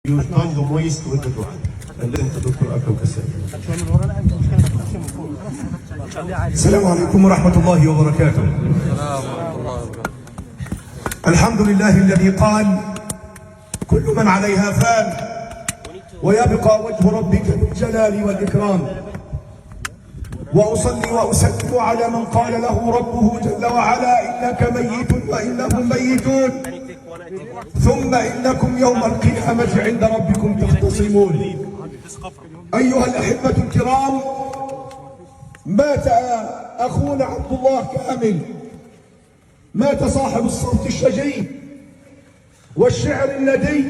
You find the moist with the dry. And then to Dr. Akram Kassim. السلام عليكم ورحمة الله وبركاته. الحمد لله الذي قال كل من عليها فان ويبقى وجه ربك ذو الجلال والإكرام. وأصلي وأسلم على من قال له ربه جل وعلا إنك ميت وإنهم ميتون ثم إنكم يوم القيامة عند ربكم تختصمون. أيها الأحبة الكرام، مات أخونا عبد الله كامل، مات صاحب الصوت الشجي والشعر الندي،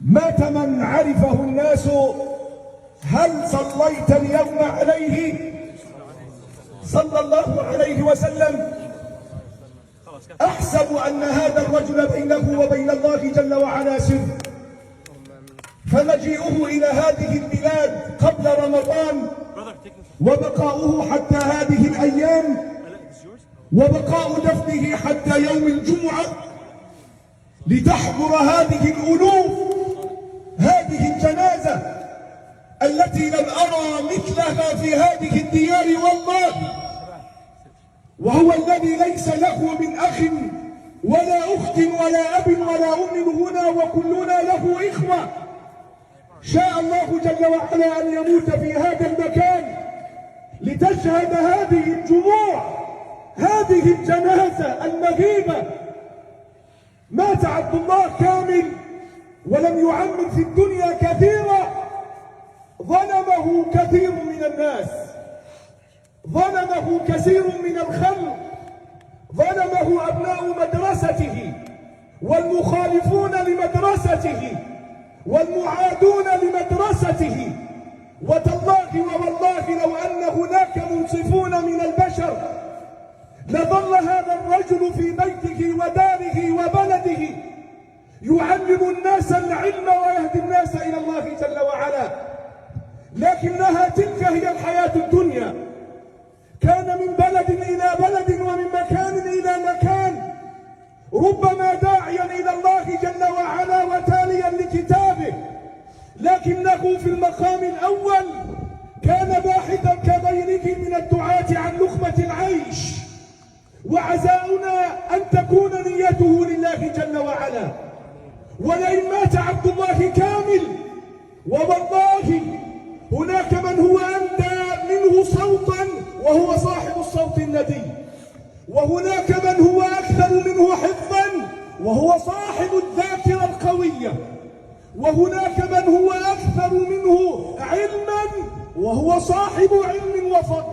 مات من عرفه الناس. هل صليت اليوم عليه صلى الله عليه وسلم؟ أحسب أن هذا الرجل بينه وبين الله جل وعلا سر، فمجيئه إلى هذه البلاد قبل رمضان وبقاؤه حتى هذه الأيام وبقاء دفنه حتى يوم الجمعة لتحضر هذه الألوف هذه الجنازة التي لم أرى مثلها في هذه الديار والله، وهو الذي ليس له من أخ ولا أخت ولا أب ولا أم هنا وكلنا له إخوة. شاء الله جل وعلا أن يموت في هذا المكان لتشهد هذه الجموع هذه الجنازة المهيبة. مات عبد الله كامل ولم يعمر في الدنيا كثيرا، ظلمه كثير من الناس، ظلمه كثير من الخلق، ظلمه أبناء مدرسته والمخالفون لمدرسته والمعادون لمدرسته. وتالله ووالله لو أن هناك منصفون من البشر لظل هذا الرجل في بيته وداره وبلده يعلم الناس العلم ويهدي الناس إلى الله جل وعلا. لكنها تلك هي الحياة الدنيا، كان من بلد إلى بلد ومن مكان إلى مكان، ربما داعيا إلى الله جل وعلا وتاليا لكتابه، لكنه في المقام الأول كان باحثا كغيره من الدعاة عن لقمة العيش. وعزاؤنا أن تكون نيته لله جل وعلا. ولئن مات عبد الله كامل ووالله هناك من هو أندى منه صوتا وهو صاحب الصوت الندي، وهناك من هو أكثر منه حفظا وهو صاحب الذاكرة القوية، وهناك من هو أكثر منه علما وهو صاحب علم وفضل.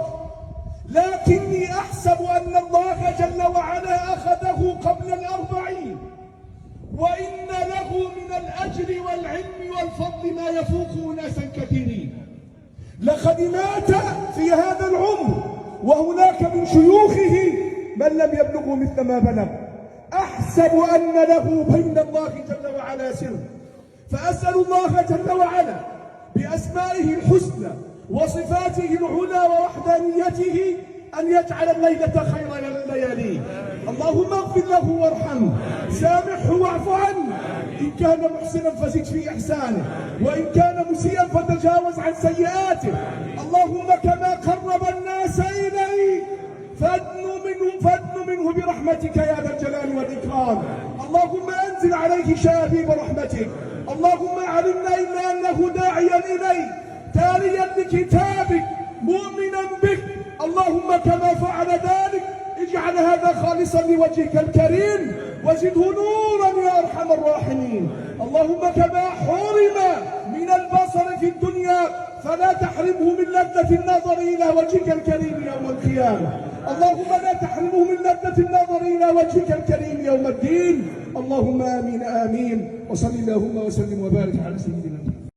لكني أحسب أن الله جل وعلا أخذه قبل 40، وإن له من الأجر والعلم والفضل ما يفوق أناسا كثيرين. لقد مات في هذا العمر وهناك من شيوخه من لم يبلغوا مثل ما بلغ. أحسب أن له بين الله جل وعلا سر، فأسأل الله جل وعلا بأسمائه الحسنى وصفاته العلى ووحدانيته أن يجعل الليلة خير الليالي. اللهم اغفر له وارحمه، سامحه واعف عنه، إن كان محسنا فزد في إحسانه، وإن كان مسيئا فتجاوز عن سيئاته. اللهم كما قرب الناس إليك فادن منه برحمتك يا ذا الجلال والإكرام. اللهم أنزل عليه شابيب رحمتك. اللهم علمنا إلا أنه داعيا إليك تاليا لكتابك مؤمنا بك. اللهم كما فعل ذلك اجعل هذا خالصا لوجهك الكريم وزده نورا يا أرحم الراحمين. اللهم كما حرم من البصر في الدنيا فلا تحرمه من لذة النظر إلى وجهك الكريم يوم القيامة. اللهم لا تحرمه من لذة النظر إلى وجهك الكريم يوم الدين. اللهم آمين آمين. وصل اللهم وسلم وبارك على سيدنا محمد.